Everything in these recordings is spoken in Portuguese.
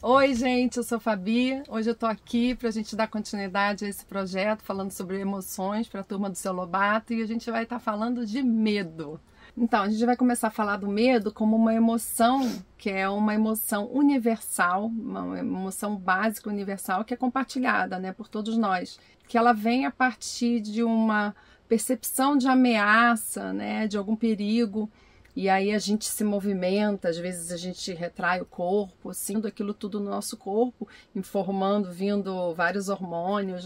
Oi, gente, eu sou a Fabi. Hoje eu tô aqui para a gente dar continuidade a esse projeto, falando sobre emoções para a turma do Seu Lobato, e a gente vai estar falando de medo. Então, a gente vai começar a falar do medo como uma emoção que é uma emoção universal, uma emoção básica universal que é compartilhada, né, por todos nós, que ela vem a partir de uma percepção de ameaça, né, de algum perigo. E aí a gente se movimenta, às vezes a gente retrai o corpo, sentindo aquilo tudo no nosso corpo, informando, vindo vários hormônios,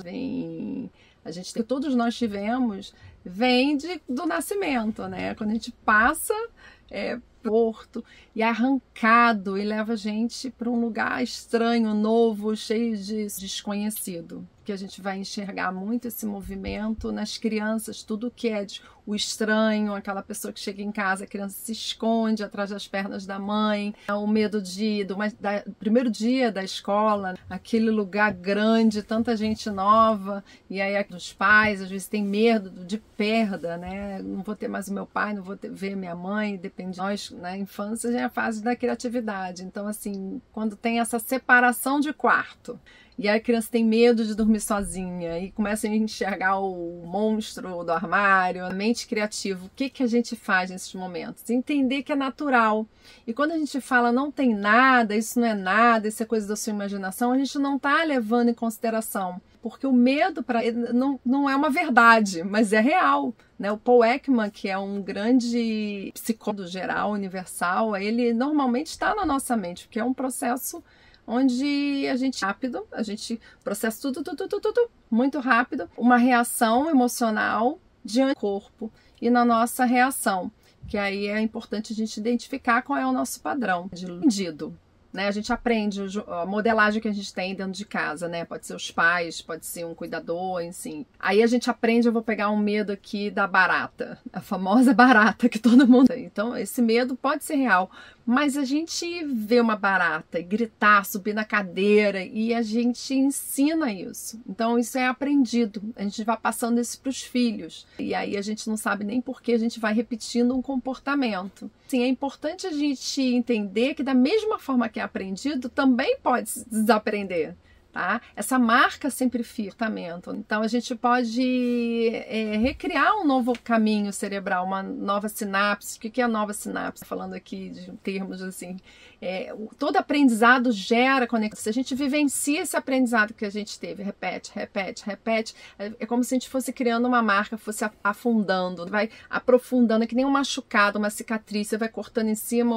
todos nós tivemos, vem do nascimento, né? Quando a gente passa porto e é arrancado e leva a gente para um lugar estranho, novo, cheio de desconhecido. Que a gente vai enxergar muito esse movimento nas crianças, tudo que é o estranho, aquela pessoa que chega em casa, a criança se esconde atrás das pernas da mãe, o medo do primeiro dia da escola, aquele lugar grande, tanta gente nova, e aí os pais às vezes têm medo de perda, né? Não vou ter mais o meu pai, não vou ver minha mãe, depende de nós, na infância já é a fase da criatividade. Então, assim, quando tem essa separação de quarto, e aí a criança tem medo de dormir sozinha e começa a enxergar o monstro do armário, a mente criativa. O que a gente faz nesses momentos? Entender que é natural. E quando a gente fala não tem nada, isso não é nada, isso é coisa da sua imaginação, a gente não está levando em consideração. Porque o medo para ele não é uma verdade, mas é real. Né? O Paul Ekman, que é um grande psicólogo geral, universal, ele normalmente está na nossa mente, porque é um processo onde a gente processa tudo muito rápido, uma reação emocional diante do corpo e na nossa reação, que aí é importante a gente identificar qual é o nosso padrão de aprendido. Né? A gente aprende a modelagem que a gente tem dentro de casa, né? Pode ser os pais, pode ser um cuidador, enfim. Aí a gente aprende, eu vou pegar um medo aqui da barata, a famosa barata que todo mundo tem. Então, esse medo pode ser real, mas a gente vê uma barata e gritar, subir na cadeira e a gente ensina isso. Então, isso é aprendido. A gente vai passando isso para os filhos. E aí a gente não sabe nem por que a gente vai repetindo um comportamento. Sim, é importante a gente entender que da mesma forma que é aprendido, também pode se desaprender. Tá? Essa marca sempre fica. Então a gente pode recriar um novo caminho cerebral, uma nova sinapse. O que é a nova sinapse? Falando aqui de termos assim, todo aprendizado gera conexão. Se a gente vivencia esse aprendizado que a gente teve, repete, é como se a gente fosse criando uma marca, fosse afundando, vai aprofundando, é que nem um machucado, uma cicatriz, você vai cortando em cima,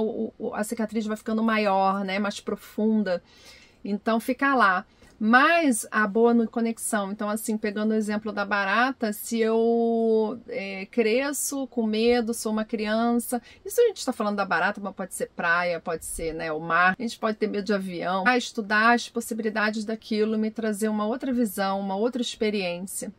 a cicatriz vai ficando maior, né, mais profunda. Então fica lá. Mas a boa conexão, então assim, pegando o exemplo da barata, se eu cresço com medo, sou uma criança, isso a gente está falando da barata, mas pode ser praia, pode ser, né, o mar, a gente pode ter medo de avião, estudar as possibilidades daquilo, me trazer uma outra visão, uma outra experiência.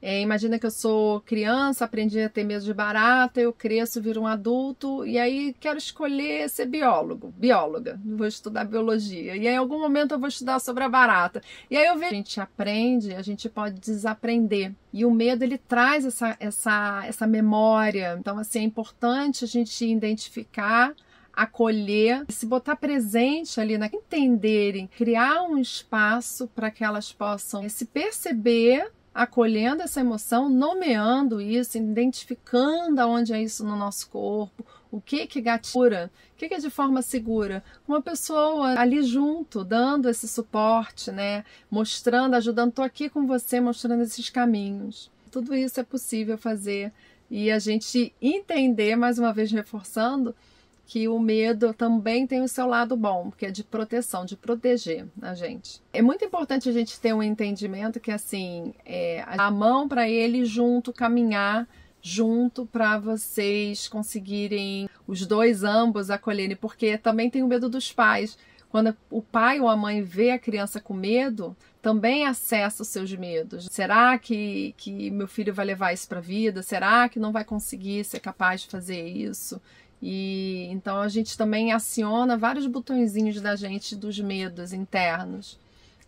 Imagina que eu sou criança, aprendi a ter medo de barata, eu cresço, viro um adulto e aí quero escolher ser bióloga, vou estudar biologia. E aí, em algum momento eu vou estudar sobre a barata. E aí eu vejo, a gente aprende, a gente pode desaprender. E o medo, ele traz essa memória. Então, assim, é importante a gente identificar, acolher, se botar presente ali, entenderem, criar um espaço para que elas possam se perceber, acolhendo essa emoção, nomeando isso, identificando aonde é isso no nosso corpo, o que gatilha, o que é de forma segura. Uma pessoa ali junto, dando esse suporte, né? Mostrando, ajudando, estou aqui com você, mostrando esses caminhos. Tudo isso é possível fazer e a gente entender, mais uma vez reforçando, que o medo também tem o seu lado bom, que é de proteção, de proteger a gente. É muito importante a gente ter um entendimento que, assim, a mão para ele junto, caminhar junto para vocês conseguirem, os dois, ambos, acolherem, porque também tem o medo dos pais. Quando o pai ou a mãe vê a criança com medo, também acessa os seus medos. Será que meu filho vai levar isso para a vida? Será que não vai conseguir ser capaz de fazer isso? E então a gente também aciona vários botõezinhos da gente dos medos internos.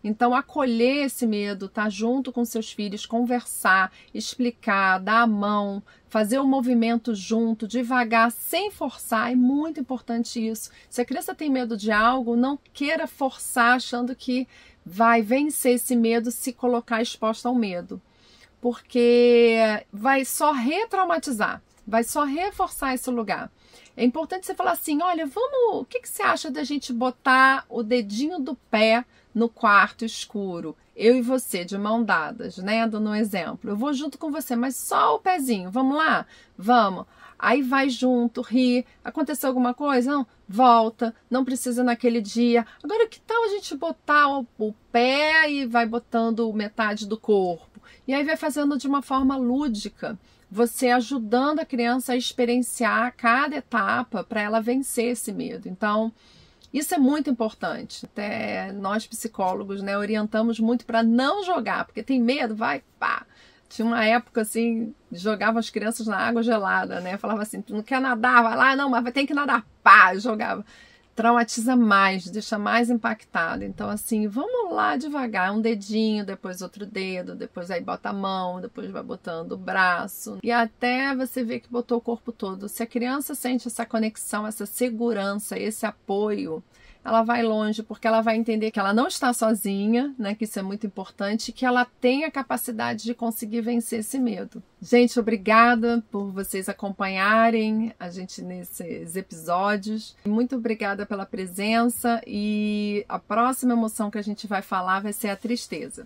Então, acolher esse medo, estar junto com seus filhos, conversar, explicar, dar a mão, fazer o movimento junto, devagar, sem forçar, é muito importante isso. Se a criança tem medo de algo, não queira forçar achando que vai vencer esse medo se colocar exposta ao medo, porque vai só retraumatizar, vai só reforçar esse lugar. É importante você falar assim, olha, vamos, o que você acha da gente botar o dedinho do pé no quarto escuro? Eu e você, de mão dadas, né? Dando um exemplo. Eu vou junto com você, mas só o pezinho. Vamos lá? Vamos. Aí vai junto, ri. Aconteceu alguma coisa? Não? Volta. Não precisa naquele dia. Agora, que tal a gente botar o pé e vai botando metade do corpo? E aí vai fazendo de uma forma lúdica. Você ajudando a criança a experienciar cada etapa para ela vencer esse medo. Então, isso é muito importante. Até nós psicólogos, né, orientamos muito para não jogar, porque tem medo, vai, pá. Tinha uma época assim, jogava as crianças na água gelada, né? Falava assim, tu não quer nadar, vai lá, não, mas tem que nadar, pá, jogava. Traumatiza mais, deixa mais impactado. Então, assim, vamos lá devagar, um dedinho, depois outro dedo, depois aí bota a mão, depois vai botando o braço, e até você ver que botou o corpo todo. Se a criança sente essa conexão, essa segurança, esse apoio, ela vai longe, porque ela vai entender que ela não está sozinha, né? Que isso é muito importante, que ela tem a capacidade de conseguir vencer esse medo. Gente, obrigada por vocês acompanharem a gente nesses episódios. Muito obrigada pela presença, e a próxima emoção que a gente vai falar vai ser a tristeza.